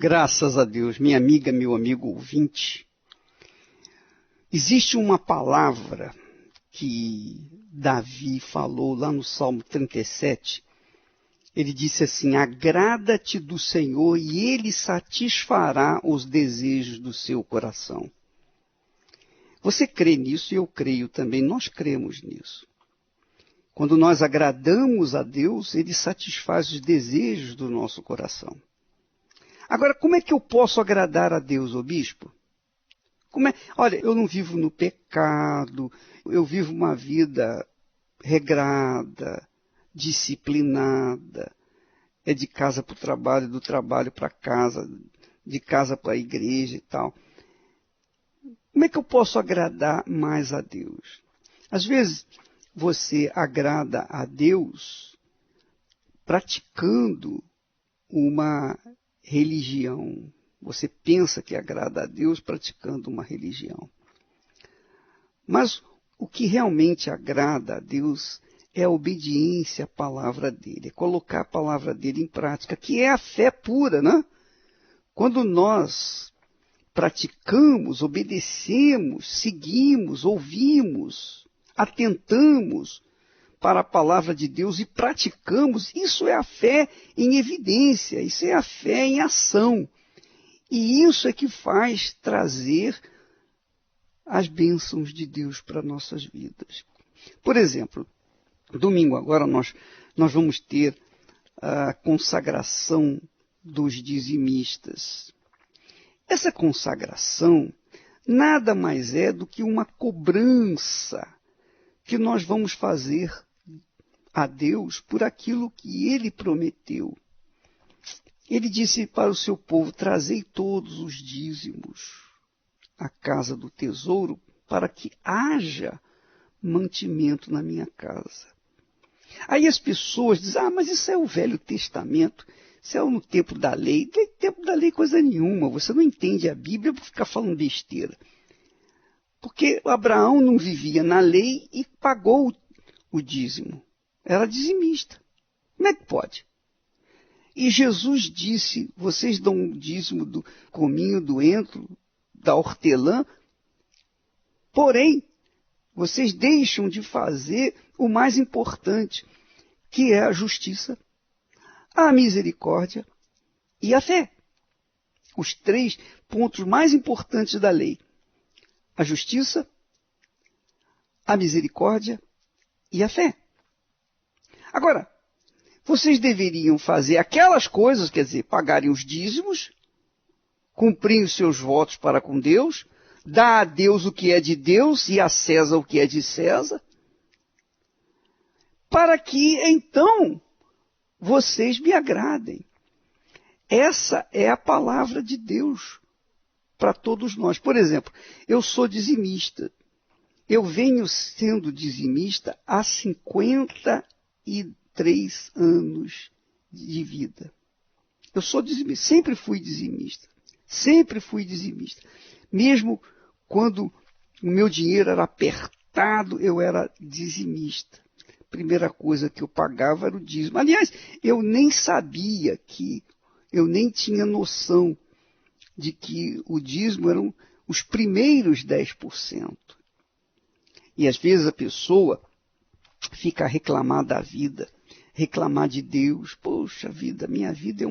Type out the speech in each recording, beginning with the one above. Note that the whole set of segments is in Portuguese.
Graças a Deus, minha amiga, meu amigo ouvinte, existe uma palavra que Davi falou lá no Salmo 37. Ele disse assim: agrada-te do Senhor e Ele satisfará os desejos do seu coração. Você crê nisso e eu creio também, nós cremos nisso. Quando nós agradamos a Deus, Ele satisfaz os desejos do nosso coração. Agora, como é que eu posso agradar a Deus, ô bispo? Olha, eu não vivo no pecado, eu vivo uma vida regrada, disciplinada, é de casa para o trabalho, do trabalho para casa, de casa para a igreja e tal. Como é que eu posso agradar mais a Deus? Às vezes, você agrada a Deus praticando uma religião. Você pensa que agrada a Deus praticando uma religião. Mas o que realmente agrada a Deus é a obediência à palavra dele, é colocar a palavra dele em prática, que é a fé pura, né? Quando nós praticamos, obedecemos, seguimos, ouvimos, atentamos para a palavra de Deus e praticamos, isso é a fé em evidência, isso é a fé em ação. E isso é que faz trazer as bênçãos de Deus para nossas vidas. Por exemplo, domingo agora nós vamos ter a consagração dos dizimistas. Essa consagração nada mais é do que uma cobrança que nós vamos fazer a Deus por aquilo que Ele prometeu. Ele disse para o seu povo: trazei todos os dízimos à casa do tesouro para que haja mantimento na minha casa. Aí as pessoas dizem: mas isso é o Velho Testamento, isso é no tempo da lei. Não tem tempo da lei coisa nenhuma, você não entende a Bíblia por ficar falando besteira. Porque Abraão não vivia na lei e pagou o dízimo, era dizimista. Como é que pode? E Jesus disse: vocês dão o dízimo do cominho, do entro, da hortelã, porém, vocês deixam de fazer o mais importante, que é a justiça, a misericórdia e a fé. Os 3 pontos mais importantes da lei: a justiça, a misericórdia e a fé. Agora, vocês deveriam fazer aquelas coisas, quer dizer, pagarem os dízimos, cumprir os seus votos para com Deus, dar a Deus o que é de Deus e a César o que é de César, para que então vocês me agradem. Essa é a palavra de Deus para todos nós. Por exemplo, eu sou dizimista. Eu venho sendo dizimista há 53 anos de vida. Eu sou dizimista, sempre fui dizimista. Sempre fui dizimista. Mesmo quando o meu dinheiro era apertado, eu era dizimista. A primeira coisa que eu pagava era o dízimo. Aliás, eu nem sabia eu nem tinha noção de que o dízimo eram os primeiros 10%. E às vezes a pessoa fica a reclamar da vida, reclamar de Deus. Poxa vida, minha vida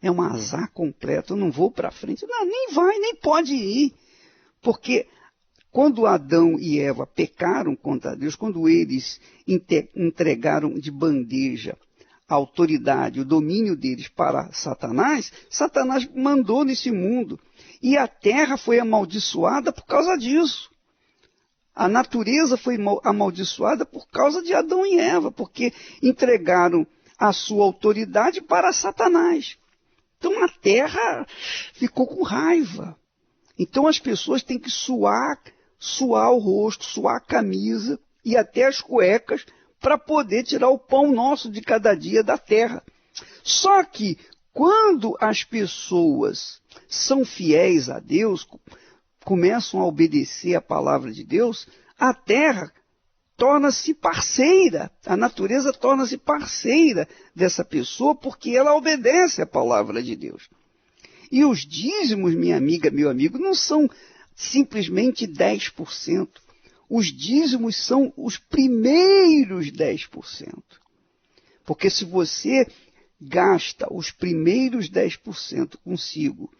é um azar completo, eu não vou para frente. Não, nem vai, nem pode ir. Porque quando Adão e Eva pecaram contra Deus, quando eles entregaram de bandeja a autoridade, o domínio deles para Satanás, Satanás mandou nesse mundo. E a terra foi amaldiçoada por causa disso. A natureza foi amaldiçoada por causa de Adão e Eva, porque entregaram a sua autoridade para Satanás. Então a terra ficou com raiva. Então as pessoas têm que suar o rosto, suar a camisa e até as cuecas para poder tirar o pão nosso de cada dia da terra. Só que quando as pessoas são fiéis a Deus, começam a obedecer a palavra de Deus, a terra torna-se parceira, a natureza torna-se parceira dessa pessoa porque ela obedece a palavra de Deus. E os dízimos, minha amiga, meu amigo, não são simplesmente 10%. Os dízimos são os primeiros 10%. Porque se você gasta os primeiros 10% consigo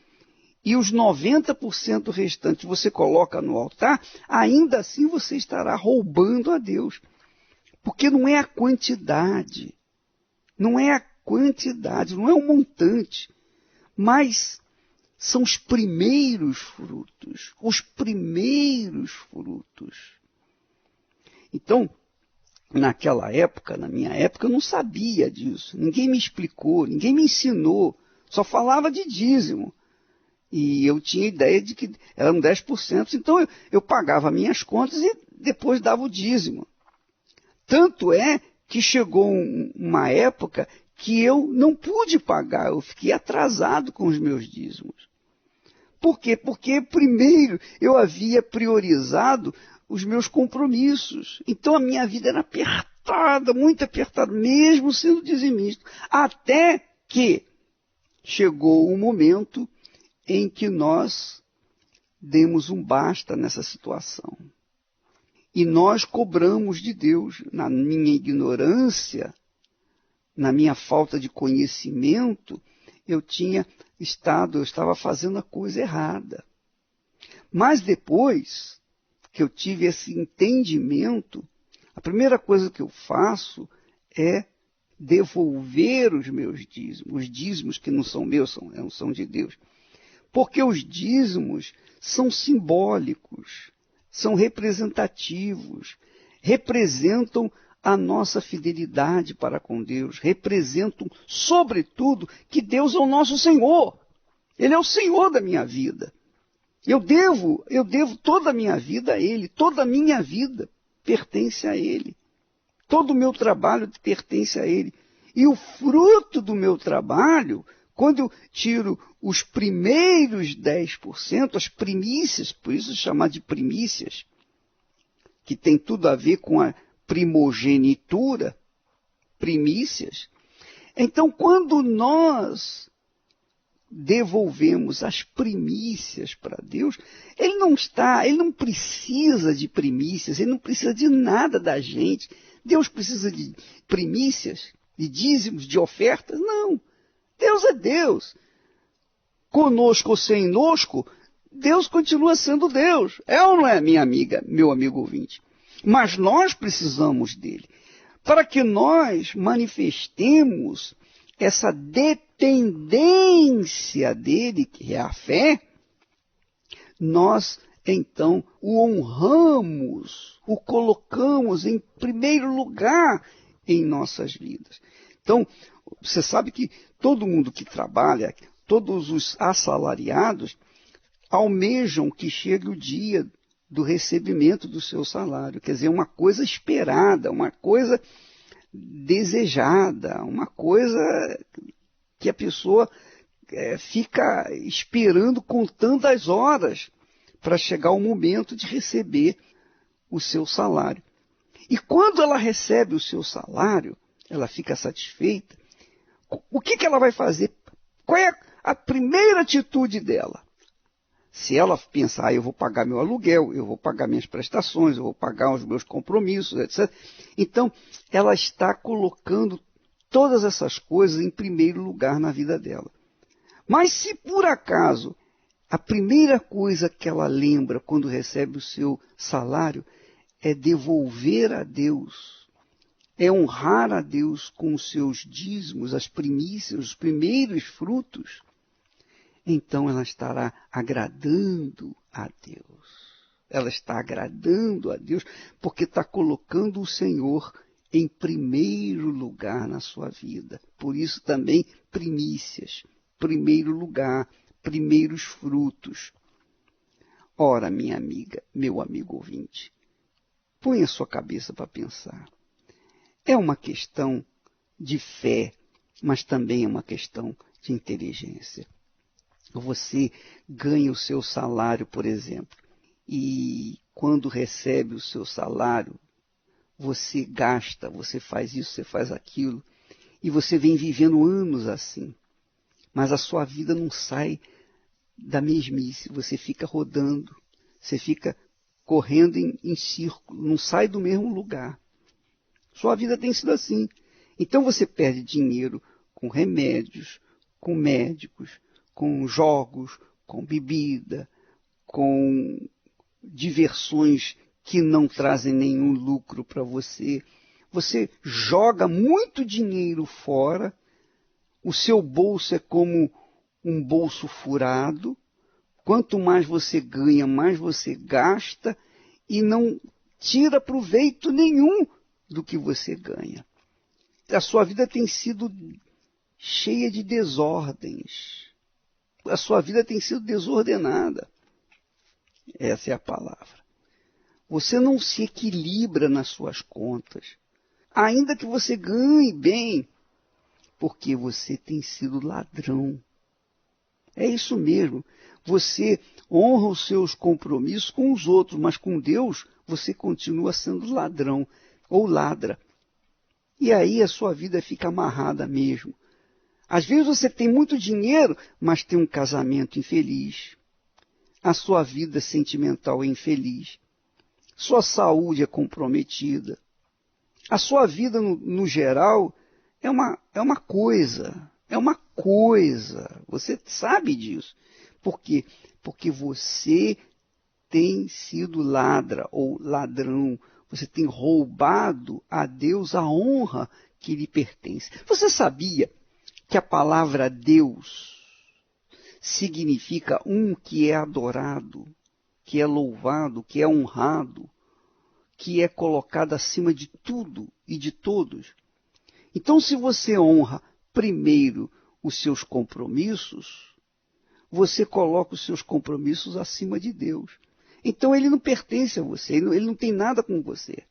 e os 90% restantes você coloca no altar, ainda assim você estará roubando a Deus. Porque não é a quantidade, não é a quantidade, não é o montante, mas são os primeiros frutos, os primeiros frutos. Então, naquela época, na minha época, eu não sabia disso, ninguém me explicou, ninguém me ensinou, só falava de dízimo. E eu tinha ideia de que eram 10%, então eu pagava minhas contas e depois dava o dízimo. Tanto é que chegou uma época que eu não pude pagar, eu fiquei atrasado com os meus dízimos. Por quê? Porque primeiro eu havia priorizado os meus compromissos. Então a minha vida era apertada, muito apertada, mesmo sendo dizimista. Até que chegou um momento em que nós demos um basta nessa situação. E nós cobramos de Deus, na minha ignorância, na minha falta de conhecimento, eu estava fazendo a coisa errada. Mas depois que eu tive esse entendimento, a primeira coisa que eu faço é devolver os meus dízimos, os dízimos que não são meus, são de Deus. Porque os dízimos são simbólicos, são representativos, representam a nossa fidelidade para com Deus, representam, sobretudo, que Deus é o nosso Senhor. Ele é o Senhor da minha vida. Eu devo toda a minha vida a Ele, toda a minha vida pertence a Ele. Todo o meu trabalho pertence a Ele. E o fruto do meu trabalho, quando eu tiro os primeiros 10%, as primícias, por isso chamar de primícias, que tem tudo a ver com a primogenitura, primícias. Então, quando nós devolvemos as primícias para Deus, Ele não precisa de primícias, Ele não precisa de nada da gente. Deus precisa de primícias, de dízimos, de ofertas? Não. Deus é Deus. Conosco ou sem nosco, Deus continua sendo Deus. É ou não é, minha amiga, meu amigo ouvinte? Mas nós precisamos dele. Para que nós manifestemos essa dependência dele, que é a fé, nós então o honramos, o colocamos em primeiro lugar em nossas vidas. Então, você sabe que todo mundo que trabalha, todos os assalariados, almejam que chegue o dia do recebimento do seu salário. Quer dizer, uma coisa esperada, uma coisa desejada, uma coisa que a pessoa fica esperando, contando as horas para chegar o momento de receber o seu salário. E quando ela recebe o seu salário, ela fica satisfeita. O que ela vai fazer? Qual é a primeira atitude dela? Se ela pensar, eu vou pagar meu aluguel, eu vou pagar minhas prestações, eu vou pagar os meus compromissos, etc. Então, ela está colocando todas essas coisas em primeiro lugar na vida dela. Mas se por acaso a primeira coisa que ela lembra quando recebe o seu salário é devolver a Deus, é honrar a Deus com os seus dízimos, as primícias, os primeiros frutos, então ela estará agradando a Deus. Ela está agradando a Deus porque está colocando o Senhor em primeiro lugar na sua vida. Por isso também primícias, primeiro lugar, primeiros frutos. Ora, minha amiga, meu amigo ouvinte, põe a sua cabeça para pensar. É uma questão de fé, mas também é uma questão de inteligência. Você ganha o seu salário, por exemplo, e quando recebe o seu salário, você gasta, você faz isso, você faz aquilo, e você vem vivendo anos assim. Mas a sua vida não sai da mesmice, você fica rodando, você fica correndo em círculo, não sai do mesmo lugar. Sua vida tem sido assim. Então você perde dinheiro com remédios, com médicos, com jogos, com bebida, com diversões que não trazem nenhum lucro para você. Você joga muito dinheiro fora, o seu bolso é como um bolso furado. Quanto mais você ganha, mais você gasta e não tira proveito nenhum do que você ganha. A sua vida tem sido cheia de desordens. A sua vida tem sido desordenada. Essa é a palavra. Você não se equilibra nas suas contas, ainda que você ganhe bem, porque você tem sido ladrão. É isso mesmo. Você honra os seus compromissos com os outros, mas com Deus você continua sendo ladrão ou ladra. E aí a sua vida fica amarrada mesmo. Às vezes você tem muito dinheiro, mas tem um casamento infeliz. A sua vida sentimental é infeliz. Sua saúde é comprometida. A sua vida, no geral, é uma coisa. É uma coisa. Você sabe disso. Por quê? Porque você tem sido ladra ou ladrão. Você tem roubado a Deus a honra que lhe pertence. Você sabia que a palavra Deus significa um que é adorado, que é louvado, que é honrado, que é colocado acima de tudo e de todos? Então, se você honra primeiro os seus compromissos, você coloca os seus compromissos acima de Deus. Então ele não pertence a você, ele não tem nada com você.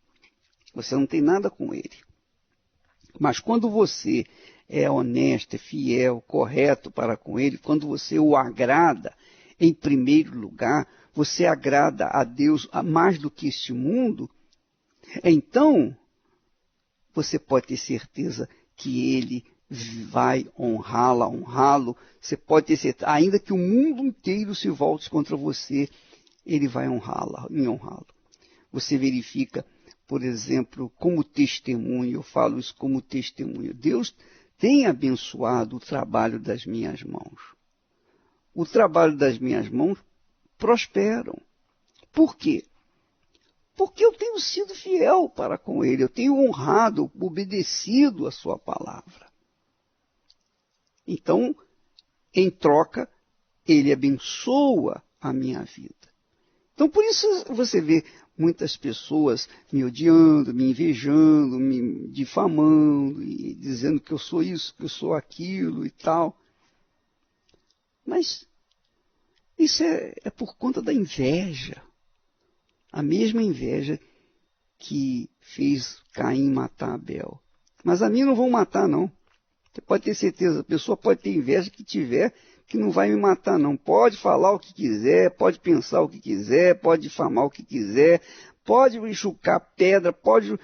Você não tem nada com ele. Mas quando você é honesto, é fiel, correto para com ele, quando você o agrada em primeiro lugar, você agrada a Deus mais do que este mundo, então você pode ter certeza que ele vai honrá-lo. Você pode ter certeza, ainda que o mundo inteiro se volte contra você, ele vai honrá-lo. Você verifica, por exemplo, como testemunho, eu falo isso como testemunho. Deus tem abençoado o trabalho das minhas mãos. O trabalho das minhas mãos prosperam. Por quê? Porque eu tenho sido fiel para com ele, eu tenho honrado, obedecido a sua palavra. Então, em troca, ele abençoa a minha vida. Então, por isso você vê muitas pessoas me odiando, me invejando, me difamando, e dizendo que eu sou isso, que eu sou aquilo e tal. Mas isso é por conta da inveja. A mesma inveja que fez Caim matar Abel. Mas a mim não vão matar, não. Você pode ter certeza, a pessoa pode ter inveja que tiver, que não vai me matar, não. Pode falar o que quiser, pode pensar o que quiser, pode difamar o que quiser, pode enxucar pedra, pode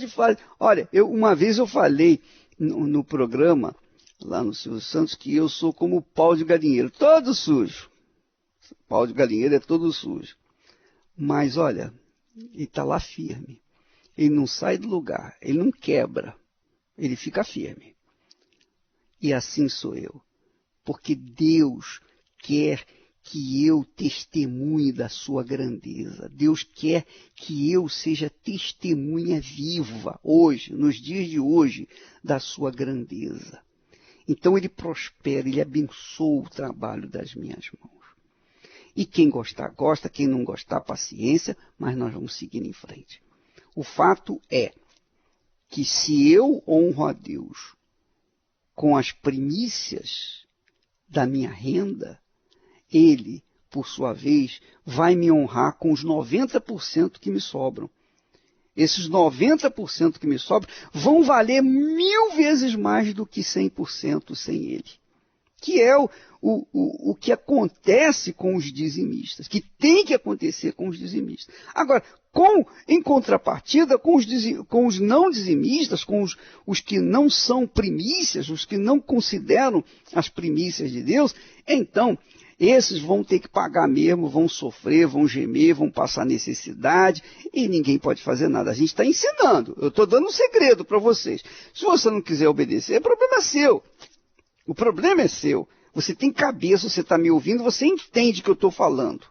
fazer. Olha, uma vez eu falei no programa, lá no Silvio Santos, que eu sou como o pau de galinheiro, todo sujo. O pau de galinheiro é todo sujo. Mas, olha, ele está lá firme. Ele não sai do lugar, ele não quebra, ele fica firme. E assim sou eu. Porque Deus quer que eu testemunhe da sua grandeza. Deus quer que eu seja testemunha viva hoje, nos dias de hoje, da sua grandeza. Então ele prospera, ele abençoa o trabalho das minhas mãos. E quem gostar, gosta, quem não gostar, paciência, mas nós vamos seguir em frente. O fato é que se eu honro a Deus com as primícias da minha renda, ele, por sua vez, vai me honrar com os 90% que me sobram. Esses 90% que me sobram vão valer 1000 vezes mais do que 100% sem ele. Que é o que acontece com os dizimistas, que tem que acontecer com os dizimistas. Agora, em contrapartida, com os não dizimistas, com os que não são primícias, os que não consideram as primícias de Deus, então Esses vão ter que pagar mesmo, vão sofrer, vão gemer, vão passar necessidade e ninguém pode fazer nada. A gente está ensinando, eu estou dando um segredo para vocês. Se você não quiser obedecer, o problema é seu. O problema é seu. Você tem cabeça, você está me ouvindo, você entende o que eu estou falando.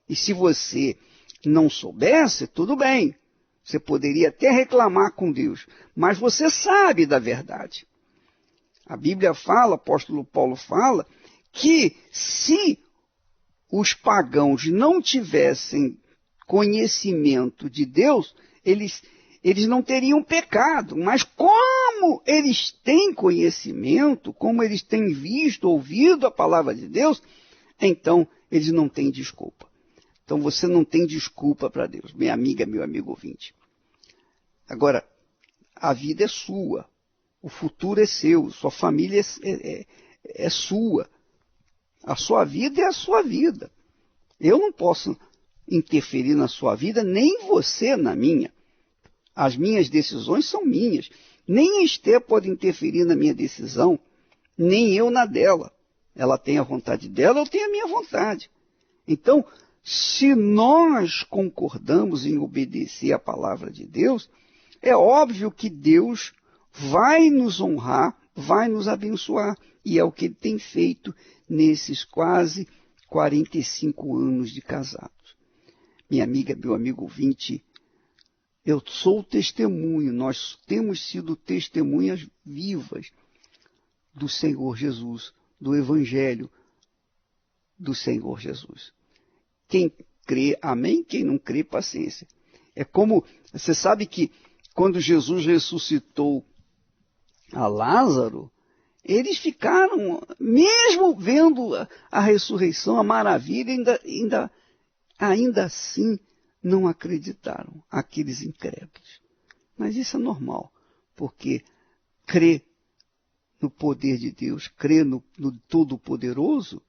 E se você não soubesse, tudo bem. Você poderia até reclamar com Deus, mas você sabe da verdade. A Bíblia fala, o apóstolo Paulo fala, que se os pagãos não tivessem conhecimento de Deus, eles não teriam pecado. Mas como eles têm conhecimento, como eles têm visto, ouvido a palavra de Deus, então eles não têm desculpa. Então você não tem desculpa para Deus, minha amiga, meu amigo ouvinte. Agora, a vida é sua, o futuro é seu, sua família é sua. A sua vida é a sua vida. Eu não posso interferir na sua vida, nem você na minha. As minhas decisões são minhas. Nem Esther pode interferir na minha decisão, nem eu na dela. Ela tem a vontade dela, eu tenho a minha vontade. Então, se nós concordamos em obedecer a palavra de Deus, é óbvio que Deus vai nos honrar, vai nos abençoar. E é o que Ele tem feito nesses quase 45 anos de casados. Minha amiga, meu amigo ouvinte, eu sou testemunho, nós temos sido testemunhas vivas do Senhor Jesus, do Evangelho do Senhor Jesus. Quem crê, amém. Quem não crê, paciência. É como, você sabe que quando Jesus ressuscitou a Lázaro, eles ficaram, mesmo vendo a ressurreição, a maravilha, ainda assim não acreditaram, aqueles incrédulos. Mas isso é normal, porque crer no poder de Deus, crer no Todo-Poderoso,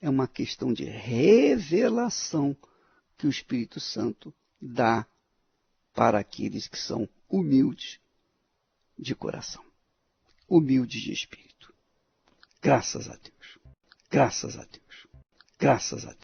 é uma questão de revelação que o Espírito Santo dá para aqueles que são humildes de coração, humildes de espírito. Graças a Deus, graças a Deus, graças a Deus.